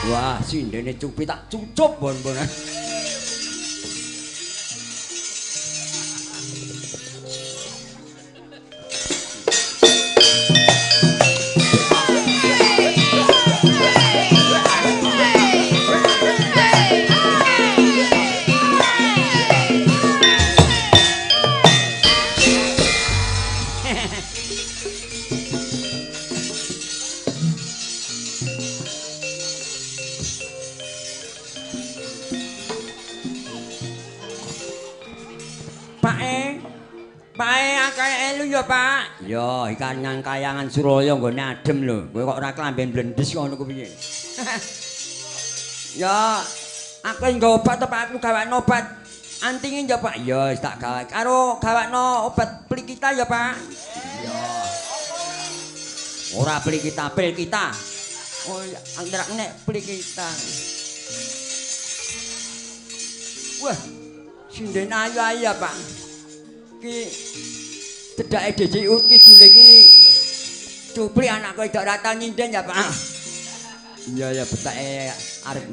Wah, sindene cupi tak cucup bon-bonan. Pae akeh elu ya, Pak. Ya, ikan nang kayangan Suraya nggone adem lho. Kowe kok ora klamben blendes ngono ku piye? Ya, aku nggo obat to, Pak. Aku gawakno obat antingin ya, Pak. Ya, wis tak gawe. Karo gawakno obat plikita ya, Pak. Ya. Ora plikita, pil kita. Oh, anggerak nek plikita. Wah, sinden ayu-ayu ya, Pak. Ki cedake DJU kidul iki cupli anakku itu ora tau nyinden ya, Pak. Iya ya betake arep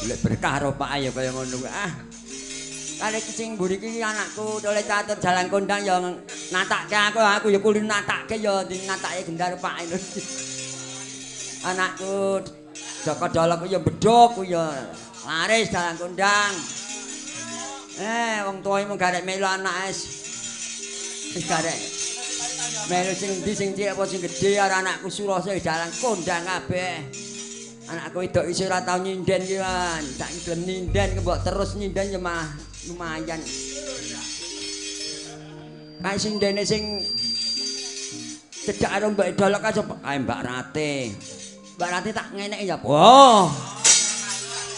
golek berkah karo Pak ya kaya ngono. Kali sing mburi iki anakku oleh catur jalan kondang ya natakke aku ya kudu natakke ya natake gendar Pak itu. Anakku Joko Dolok ya bedhok ya laris jalan kondang. Wong tuane mung garek melu anak wis garek. Melu sing ndi sing cilik apa sing gedhe karo anakku Surasa dalan kondang kabeh. Anakku wedok isih ora tau nyinden ki, Wan. Tak gelem nyinden mbok terus nyinden ya malah lumayan. Kae sing dene sing cedak karo Mbak Dolok kae Mbak Rate. Mbak Rate tak ngeneki ya. Oh.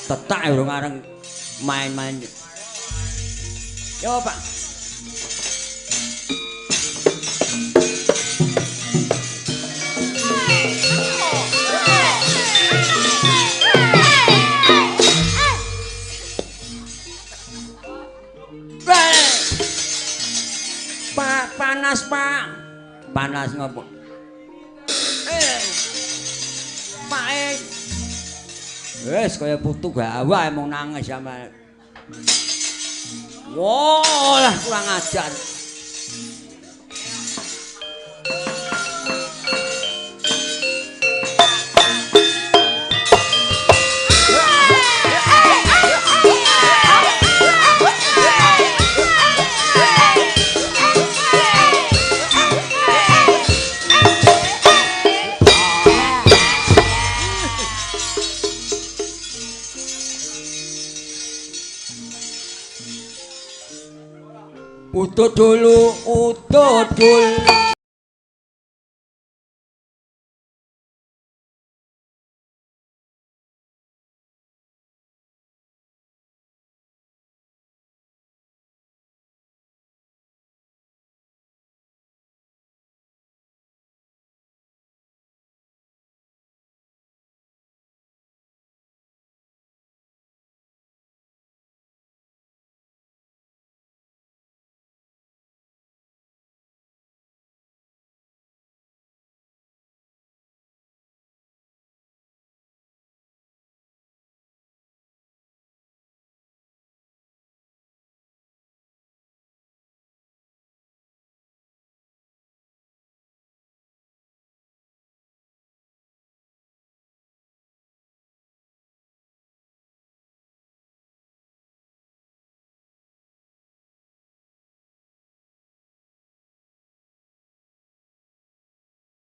Tetak urung areng main-main. Yo, Pak. Pak, panas, Pak. Panas ngopo? Pak. Wes kaya putu gawa emang nangis sama. Wah, lah kurang ajar. Utut dulu, utut dulu.